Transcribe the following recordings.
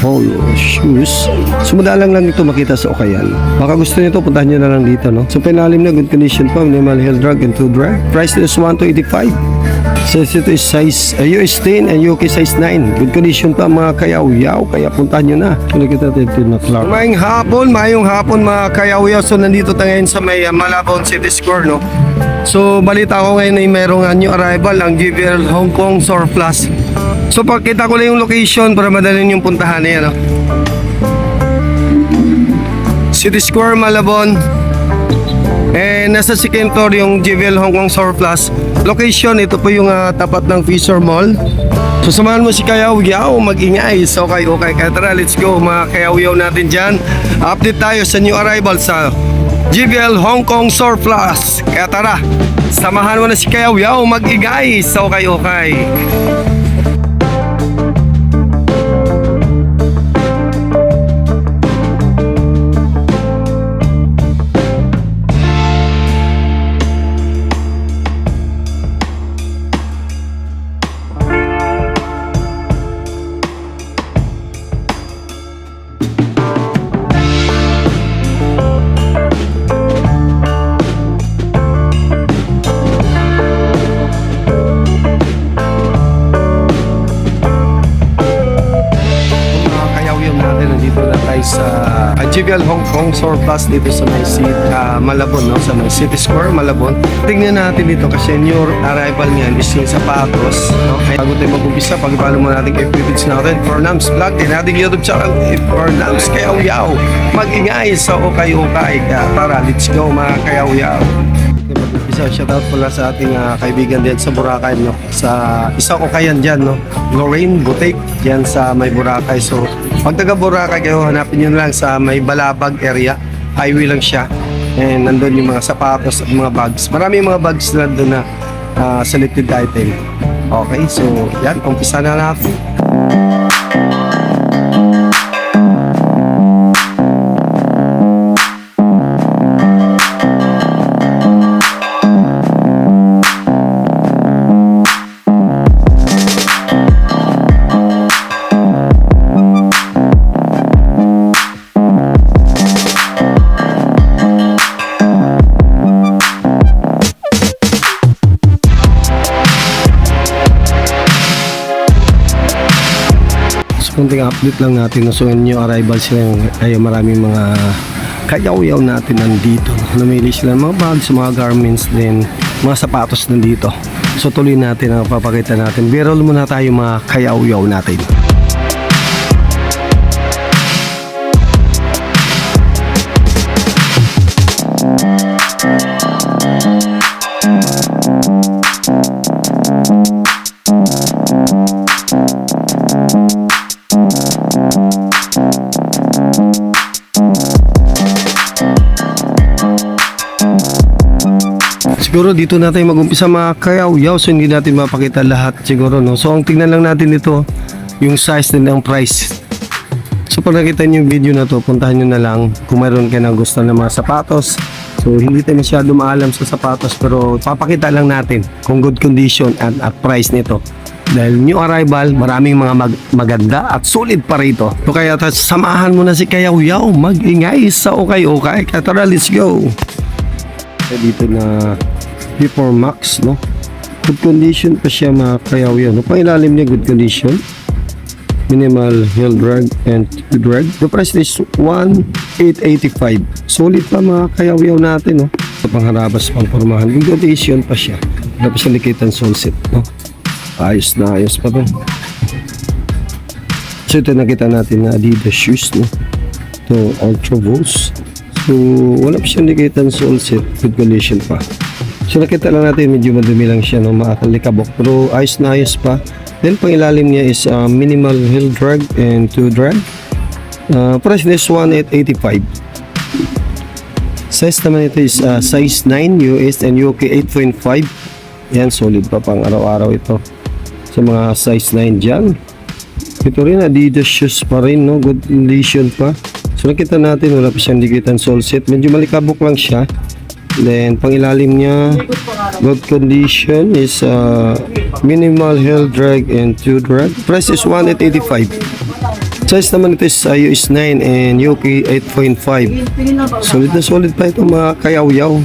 Hall shoes. Sumadalang lang ito makita sa Ukayan. Baka gusto nito, puntahan nyo na lang dito, no? So, pinalim na, good condition pa, minimal heel drag and two drag. Price is 1 to 85. Says ito is size US 10 and UK size 9. Good condition pa mga kayaw-yaw, kaya puntahan nyo na. Kita ito na Clark. Mayong hapon mga kayaw-yaw. So, nandito tayo ngayon sa may Malabon City Square, no? So, balita ko ngayon ay merong new arrival ang JBL Hong Kong Surplus. So, pakita ko lang yung location para madali yung puntahan na yan, no? City Square, Malabon. And nasa second floor yung JBL Hong Kong Surplus. Location, ito po yung tapat ng Fisher Mall. So, samahan mo si Kayaw-yaw, mag-ingay. So, okay. Kaya tara, let's go mga kayaw-yaw natin dyan. Update tayo sa new arrival sa JBL Hong Kong Surplus. Kaya tara, samahan mo na si Kayaw-yaw, mag-ingay. So, okay. Sa JBL Hong Kong Surplus dito sa may Malabon, no? Sa may City Square, Malabon. Tingnan natin dito kasi new arrival niyan is yung sapatos, no? Kaya bago tayo mag-umpisa, pag-follow mo natin kay Pivits natin for Nams Vlog din ating YouTube channel for Nams Kayaw-yaw. Mag-ingay sa okay. Kaya tara, let's go mga kayaw-yaw. Shoutout pala sa ating kaibigan din sa Boracay, no? Sa isang Ukayan dyan, no? Lorraine Boutique dyan sa may Boracay. So, pag taga Boracay kayo, hanapin nyo lang sa may Balabag area. Highway lang siya. And nandun yung mga sapatos at mga bags. Maraming mga bags na doon na selected item. Okay, so yan, umpisa na natin. Kunting update lang natin. So, new arrival sila. Ay, maraming mga kayaw-yaw natin nandito. Namili sila ng mga bags, mga garments din, mga sapatos nandito. So, tuloy natin ang papakita natin. Viral muna tayo mga kayaw-yaw natin. Siguro dito natin mag-umpisa mga kayaw-yaw, so hindi natin mapakita lahat siguro, no? So ang tingnan lang natin dito yung size din ng price. So pag nakita nyo yung video na to, puntahan nyo na lang kung mayroon kayo ng gusto ng mga sapatos. So hindi tayo masyado maalam sa sapatos, pero papakita lang natin kung good condition at price nito. Dahil new arrival, maraming mga maganda at sulit pa rito. So kaya samahan mo na si Kayaw-yaw, mag-ingay sa okay. Kaya tara, let's go. Dito na before max, no? Good condition pa siya mga kayaw-yaw, no? Pangilalim niya good condition, minimal heel drag and drag. The price is 1,885. Solid pa mga kayaw-yaw natin, no? Sa pangharabas, pangpormahan, good condition pa siya. Wala pa siya likitan sole set, no? Ayos pa to. So ito nakita natin na Adidas shoes, no? Ito Ultra Boost. So, wala pa siyang likitan sole set, good condition pa. So, nakita lang natin, medyo madumi lang siya, no? Makalikabok, pero ayos na ayos pa. Then, pangilalim niya is minimal heel drag and two drag. Price is 1,885. Size naman ito is size 9 US and UK 8.5. Yan, solid pa pang araw-araw ito. Sa mga size 9 dyan. Ito rin, Adidas shoes pa rin, no? Good condition pa. So nakita natin, wala pa siyang likitan sole set. Medyo malikabok lang siya. Then pangilalim niya, good condition is minimal heel drag and two drag. Price is 1,885. Size naman ito is iOS 9 and UK 8.5. Solid na solid pa ito mga kayaw-yaw.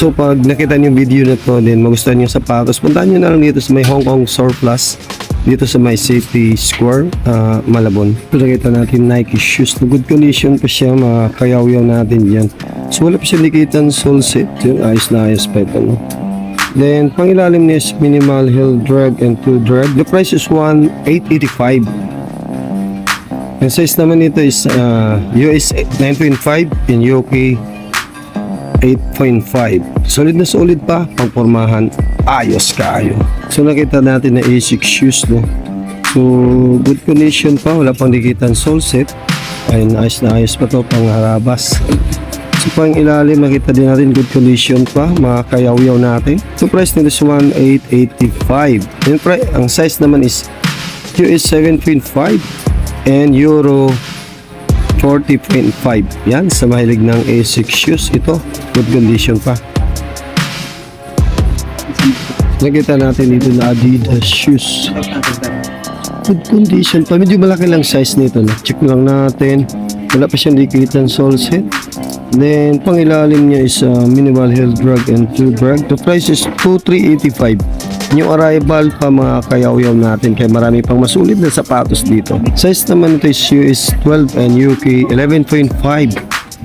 So pag nakita niyo yung video na to, then magustuhan niyo yung sapatos, puntahan niyo na lang dito sa may Hong Kong Surplus, dito sa may City Square, Malabon. So nakita natin Nike shoes, na good condition pa siya, mga kayaw-yaw natin dyan. So wala pa siya likitan sole set, yun, ayos na ayos pa ito, no? Then pangilalim niya is minimal heel drag and two drag. The price is 1,885. And size naman nito is US 9.5 and UK 8.5. Solid na solid pa, pangpormahan, ayos kaayo. So nakita natin na ASICS shoes, no? So good condition pa, wala pang dikitan sole set. Ayun, ayos na ayos pa to, pang harabas. So pang ilalim, nakita din natin good condition pa, mga kayaw-yaw natin. So price nito is 1,885. And ang size naman is US 7.5 and Euro 40.5. Yan, sa mahilig ng ASICS shoes, ito good condition pa. Nakita natin dito na Adidas shoes, good condition pa, medyo malaki lang size nito, no? Check lang natin, wala pa siyang dikitan sole set. Then pangilalim niya is minimal heel drag and two drag. The price is 2,385. New arrival pa mga kayaw-yaw natin, kaya marami pang masulit na sapatos dito. Size naman ito is US 12 and UK 11.5.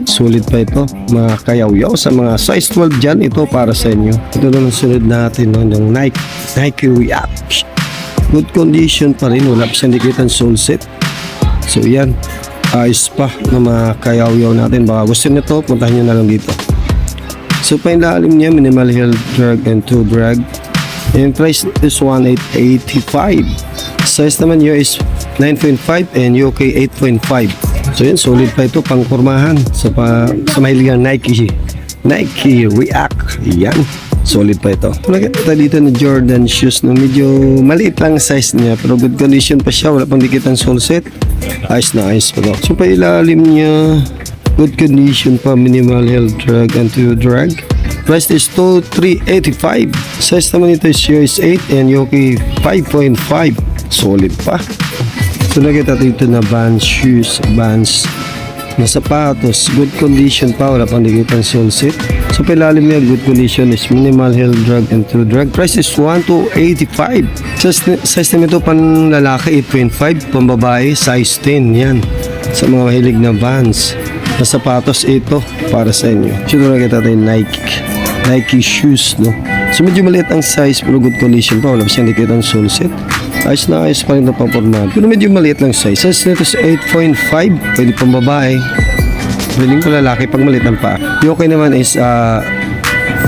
Sulit pa ito mga kayaw-yaw. Sa mga size 12 dyan, ito para sa inyo. Ito naman sunod natin, no, yung Nike React. Good condition pa rin, wala pa siyang dikitan sole set. So yan, ayos pa ng mga kayaw-yaw natin. Baka gusto nito, puntahan nyo na lang dito. So painlalim niya, minimal heel drag and two drag. And price is 1,885. Size naman US 9.5 and UK 8.5. So yun, solid pa ito, pang pormahan sa mahiligang Nike React. Yan, solid pa ito. Nakita dito na Jordan shoes, no, medyo maliit lang size niya, pero good condition pa siya, wala pang dikitan sole set. Ayos na ayos pa ito. So pa ilalim niya, good condition pa, minimal heel drag and two drag. Price is 2,385. Size naman ito is US 8 and UK 5.5. Solid pa. So nakita dito na Vans shoes, Vans na sapatos, good condition pa, wala pang dikitan sole set. So pilalim niya, good condition is minimal heel drag and two drag. Price is 1,285. Size naman ito pan lalaki 8.5, pang babae size 10. Yan, sa mga mahilig na Vans na sapatos, ito para sa inyo. So nakita tayo Nike shoes, no? So medyo maliit ang size, pero good condition pa, wala pa siyang dikitan sole set. Ayos na ayos pa rin na papormahan, pero medyo maliit lang size. Size nito is 8.5, pwede pang babae, pwedeng pa lalaki pag maliit ang paa. Yung okay naman is 5.5.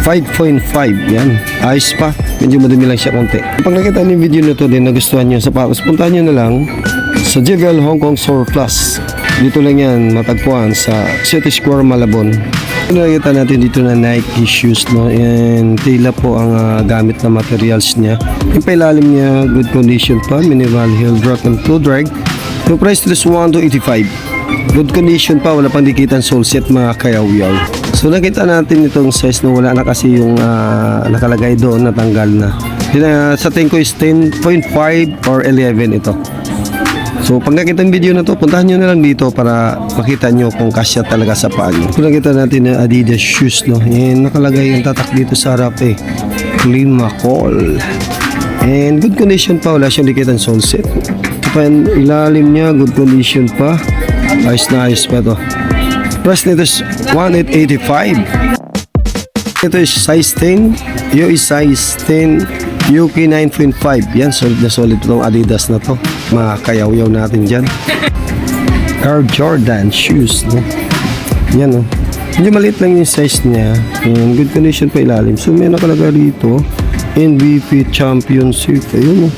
Yan, ayos pa, medyo madumi lang siya konti. Pag nakita niyo yung video na to din, nagustuhan niyo sa sapatos, puntahan niyo na lang sa JBL Hong Kong Surplus. Dito lang yan matagpuan sa City Square, Malabon. Nakita natin dito na Nike shoes, no, and tila po ang gamit na materials niya. Yung pailalim niya, good condition pa, minimal heel drag and two drag. The price is 1,285. Good condition pa, wala pang dikitan sole set mga kayaw-yaw. So nakita natin itong size na wala na kasi yung nakalagay doon, natanggal na. Sa tingin ko is 10.5 or 11 ito. So pag nakita yung video na to, puntahan nyo na lang dito para makita nyo kung kasya talaga sa paa nyo. Kung nakita natin na Adidas shoes, no, and nakalagay yung tatak dito sa harap, Climacool. And good condition pa, wala siyang dikitan sole set. Kapag ilalim niya, good condition pa, ayos na ayos pa to. Price nito is 1,885. Ito is size 10, US size 10, UK 9.5. Yan, solid na solid itong Adidas na to, mga kayaw-yaw natin dyan. Air Jordan shoes, no? Yan, no? Medyo maliit lang yung size niya, and good condition pa ilalim. So may nakalagay dito MVP Championship, ayun, no?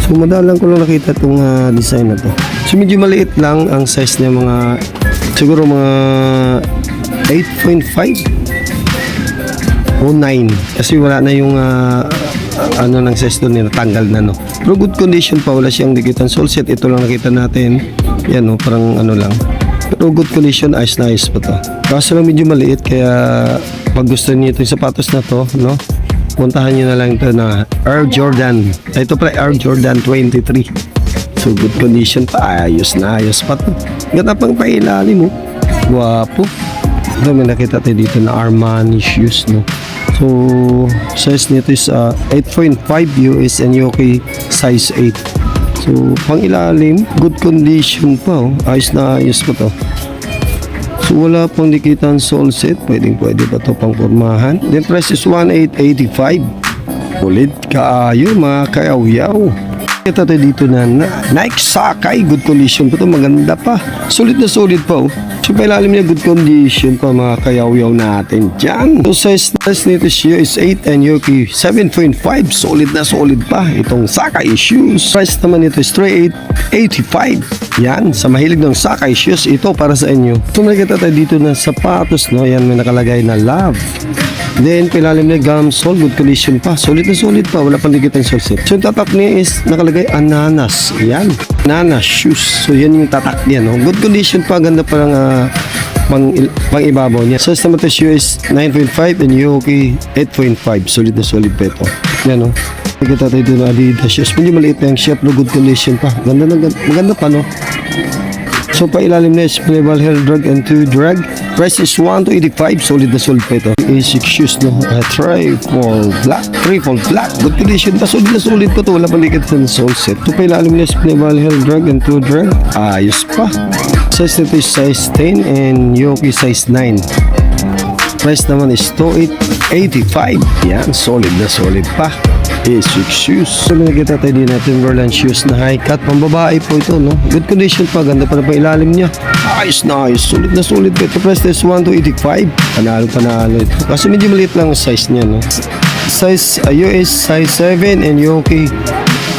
So madalang ko lang nakita itong design na to. So medyo maliit lang ang size niya, mga siguro mga 8.5 o 9, kasi wala na yung ano ng size doon, natanggal na, no. Pero good condition pa, wala siyang dikitan sole set. Ito lang nakita natin, yan, no, parang ano lang, pero good condition, ayos na ayos pa to. Kaso lang medyo maliit, kaya pag gusto niyo itong sapatos na to, no, puntahan niyo na lang ito na Air Jordan. Ito pala Air Jordan 23. So good condition pa, ayos na ayos pa to. Ganda pang pailalim mo. Guwapo. Ito may nakita tayo dito na Armani shoes, no. So size nito is 8.5 US and UK size 8. So pang ilalim, good condition pa, oh. Ayos na ayos pa to. So wala pang dikitan sole set, pwede pa to pang pormahan. Then price is 1,885. Ulit kaayo mga kayaw-yaw. Kita tayo dito na Nike Sakay, good condition pa to, maganda pa. Solid na solid pa, oh. So pailalim niya good condition pa mga kayaw-yaw natin dyan. So size nito siya is 8 and UK 7.5. Solid na solid pa itong Sakay shoes. Price naman nito is 3,885. Yan, sa mahilig ng Sakay shoes, ito para sa inyo. So nakita tayo dito na sapatos, no. Yan, may nakalagay na love. Then, pilalim na gum sole, good condition pa. Solid na solid pa, wala pang dikit ang sole set. So, yung tatak niya is nakalagay ananas. Yan, ananas shoes. So, yan yung tatak niya, no. Good condition pa, ganda pa lang pang ibabaw niya. Size naman ito is 9.5 and UK 8.5. Solid na solid pa ito. Yan, no. Nakita tayo dito na Adidas shoes. Medyo maliit na yung shape, no. Good condition pa. Maganda pa, no. So, pailalim na is playable hair drag and to drag. Price is 1,285. Solid na solid pa ito. A6 shoes, no. Triple black. Good condition pa. Solid na solid pa ito. Wala pang dikit sa sole set. So, pailalim na is playable hair drag and to drag. Ayos pa. Size nito is size 10 and Yoki size 9. Price naman is 2,885. Yan. Solid na solid pa. A6 shoes. So, nakita tayo din na Timberland shoes na high cut. Pambabae po ito, no? Good condition pa. Ganda pa na pa ilalim niya. Ayos na ayos. Solid na solid pa ito. Price is 1,285. Panalo ito. Kasi medyo maliit lang ang size niya, no? Size US size 7 and UK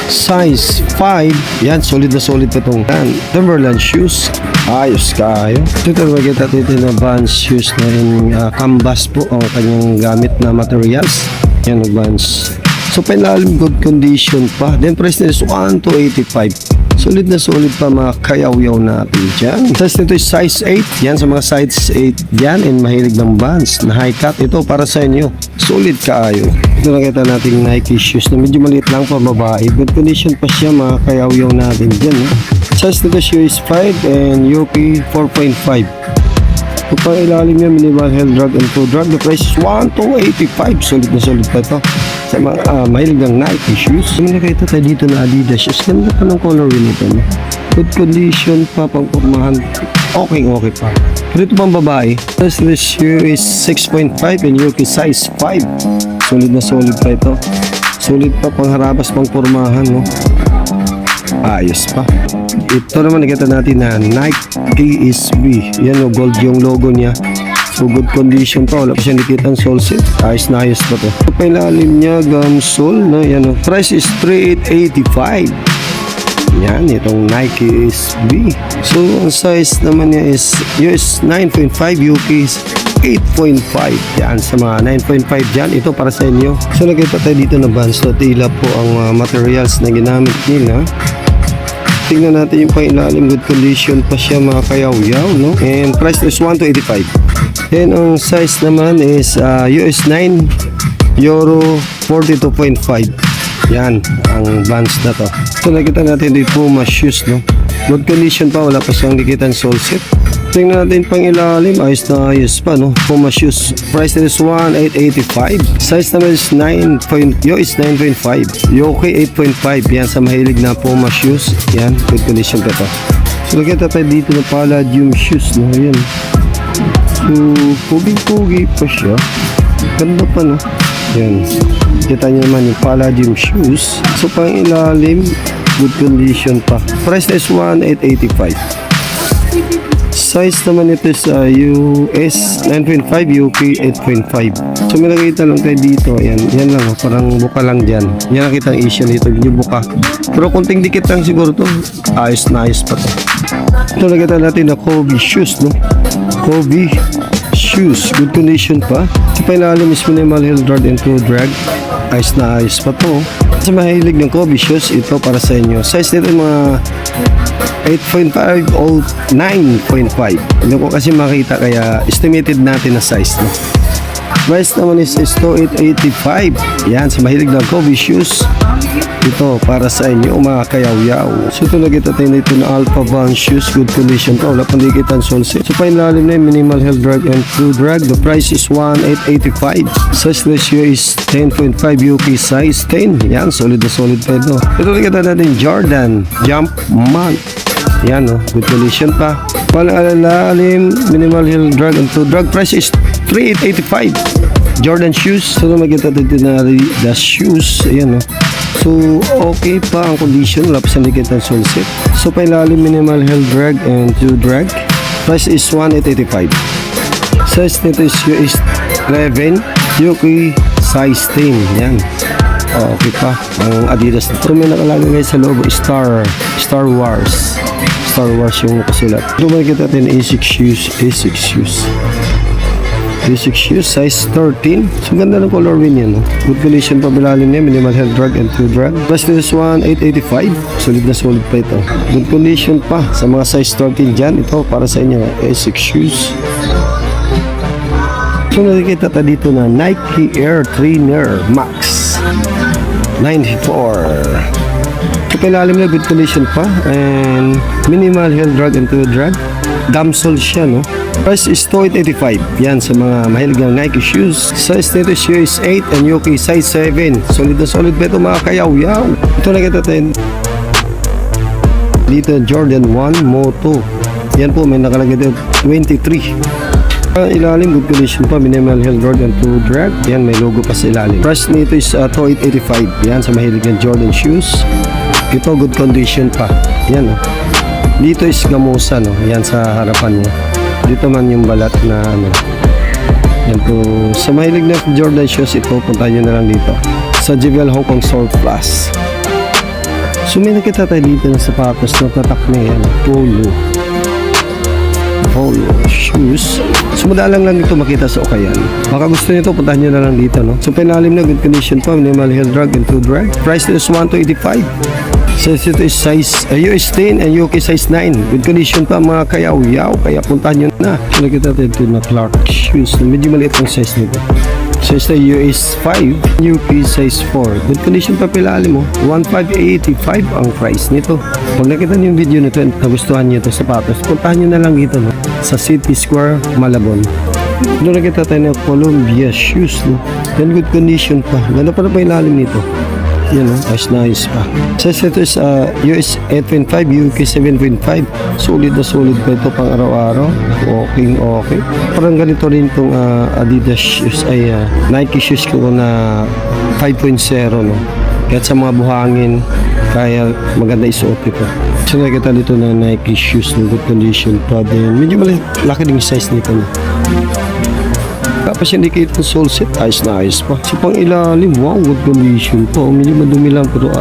size 5. Yan, solid na solid pa itong Timberland shoes. Ayos kayo. Ito makita dito na Vans shoes na rin canvas po ang kanyang gamit na materials. Yan, Vans. So, pailalim good condition pa. Then, price nito is 1,285. Solid na solid pa mga kayaw-yaw natin dyan. Size nito is size 8. Yan, sa mga size 8 dyan and mahilig ng Vans na high cut. Ito para sa inyo. Solid kaayo. Ito nakita natin Nike shoes na medyo maliit lang pa babae. Good condition pa siya mga kayaw-yaw natin dyan. Size nito siya is 5 and UK 4.5. Upang ilalim niya, minimal health drug and food drug. The price is 1,285. Solid na solid pa ito. Sa mga mahilig ng Nike shoes. May nakita tayo dito na Adidas shoes. Ganda pa ng colorway nito, no? Good condition pa, pang pormahan. Okay pa. Pero ito pang babae. This shoe is 6.5 and UK size 5. Solid na solid pa ito. Solid pa, pang harabas, pang pormahan, no? Ayos pa. Ito naman nakita natin na Nike KSB. Yan, no, gold yung logo niya. So good condition pa, wala pa siya nakitang sole set. Ayos na ayos pa to. So, pailalim niya gum sole, no? Yan, no? Price is 3,885. Yan, itong Nike SB. So ang size naman niya is US 9.5, UK 8.5. Yan, sa mga 9.5 dyan, ito para sa inyo. So nakita tayo dito na Vans, no? Tila po ang materials na ginamit nila. Tingnan natin yung pailalim, good condition pa siya mga kayaw-yaw, no? And price is 1,285. Then ang size naman is US 9, Euro 42.5. Yan, ang Vans na to. So nakita natin dito Puma shoes, no? Good condition pa, wala pa siyang dikitan sole set. Tingnan natin pang ilalim, ayos na ayos pa, no? Puma shoes, price nito is 1,885. Size naman is 9.5, UK 8.5. Yan, sa mahilig na Puma shoes. Yan, good condition pa to. So nakita tayo dito na Palladium shoes, no? Yan. So, pugi-pugi pa siya. Ganda pa, no? Yan. Kita nyo naman yung Palladium shoes. So, pang ilalim, good condition pa. Price is 1,885. Size naman ito is US 9.5, UK 8.5. So, may nakita lang tayo dito. Ayan, yan lang. Parang buka lang dyan. Yan nakita ang issue dito. Yung buka. Pero kunting dikit lang siguro to. Ayos na ayos pa to. Ito nakita natin na Kobe shoes, no? Kobe shoes. Good condition pa. Sa pailalim is minimal heel drag and toe drag. Ayos na ayos pa to. Sa mahilig ng Kobe shoes, ito para sa inyo. Size nito mga 8.5 o 9.5. Hindi ko kasi makita kaya estimated natin na size, no? Price naman is 885. Yan, sa mahilig ng Kobe shoes. Ito para sa inyo mga kayaw-yaw. So ito nakita tayo nito na Alpha Band shoes, good condition pa, wala pang dikitan solse. So painlalim na yung minimal heel drag and true drag. The price is 1,885. Size ratio is 10.5 UK size 10. Yan, solid na solid pa ito. Ito nakita natin Jordan Jump Man. Yan o, good condition pa. Painlalim minimal heel drag and true drag. Price is 3,885. Jordan shoes. So nakita dito na the shoes. Ayan o. So, okay pa ang condition. Wala pa sa dikitan solset. So, pailalim minimal heel drag and two drag. Price is 1,885. Size nito is US 11. Yuki size 10. Yan. Okay pa ang Adidas. So, may nakalagay guys sa loob. Star Wars. Star Wars yung kasulat. So, makikita natin A6 shoes. A6 shoes. Basic shoes, size 13. So, ganda ng color win yan. No? Good condition pa bilalim niya. Minimal heel drag and two drag. Price this one, 885. Solid na solid pa ito. Good condition pa sa mga size 13 dyan. Ito para sa inyo. A6 shoes. So, nakikita tayo dito na Nike Air Trainer Max 94. So, pilalim na good condition pa. And minimal heel drag and two drag. Damsol siya, no? Price is 2,885. Yan sa mga mahilig ng Nike shoes. Size nito is 8 and Yuki size 7. Solid na solid ba ito mga kayaw-yaw? Ito nakita tayo dito Jordan 1 Moto. Yan po may nakalagay dito 23. Ilalim good condition pa, minimal heel drag and two drag. Yan may logo pa sa ilalim. Price nito is 2,885. Yan sa mahilig ng Jordan shoes. Ito good condition pa. Yan oh. Dito is gamusa no. Yan sa harapan niya. Dito man yung balat na ano. Yan po. Sa mahilig na Jordan shoes, ito puntahan nyo na lang dito. Sa JBL Hong Kong Store Plus. So may nakita tayo dito ng sapatos na tatak na yan. Polo shoes. So madalang lang dito makita sa Ukayan. Baka gusto nito, puntahan nyo na lang dito. No? So pinalim na good condition pa. Minimal heel drag and two drag. Price is 1,285. Size ito is size US 10 and UK size 9. Good condition pa mga kayaw-yaw. Kaya puntahan nyo na. So nakita tayo na Clark shoes. Medyo maliit ang size nito. Size na US 5, UK size 4. Good condition pa pilalim mo. 1,585 ang price nito. Pag nakita nyo yung video nito at nagustuhan nyo ito sapatos, puntahan nyo na lang dito no? Sa City Square, Malabon. Doon nakita tayo ng Columbia shoes. No? Then good condition pa. Ganda pa na pa ilalim nito. Yan o, nice pa. Size ito is US 8.5, UK 7.5. Solid na solid pa ito pang araw-araw. Okay. Parang ganito rin itong Adidas shoes ay Nike shoes ko na 5.0 no. Kahit sa mga buhangin, kaya maganda isuot ito. So nakita dito na Nike shoes ng good condition pa din. Medyo malaki din yung size nito no. Tapos yung indicate ng sole set, ayos na ayos pa. So pang ilalim, wow, good condition po. Medyo madumi lang pero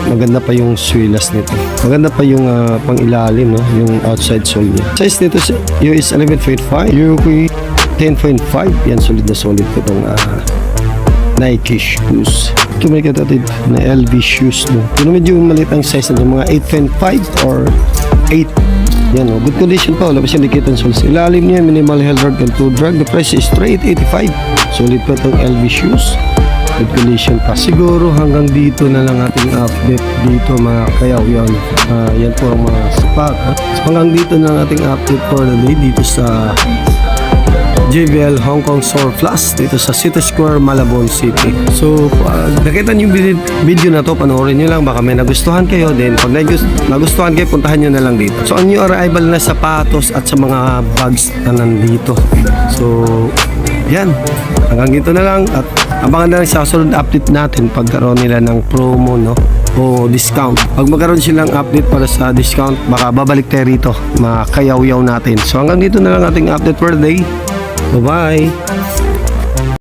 maganda pa yung swilas nito. Maganda pa yung pang ilalim, no? Yung outside sole niya. Size nito US 11.5, UK 10.5. Yan, solid na solid po itong Nike shoes. Ito may katatid na LV shoes, no? Pero medyo maliit ang size nito, mga 8.5 or 8. Yan o, good condition pa, wala pa siyang dikitan soles. Ilalim niya, minimal heel drag and two drag. The price is 3,885. Solid pa itong LV shoes. Good condition pa. Siguro hanggang dito na lang ating update dito mga kayaw-yaw. Yan po ang mga sapatos. Hanggang dito na lang ating update for the day dito sa JBL Hong Kong Store Plus dito sa City Square, Malabon City. So, nakita niyo yung video na to, panoorin niyo lang, baka may nagustuhan kayo din. Pag nagustuhan kayo, puntahan niyo na lang dito. So, ang new arrival na sapatos at sa mga bags na nandito. So, yan. Hanggang dito na lang at abangan na lang sa susunod update natin pagkaroon nila ng promo, no? O discount. Pag magkaroon silang update para sa discount, baka babalik tayo rito, mga kayaw-yaw natin. So, hanggang dito na lang ating update for the day. Bye-bye!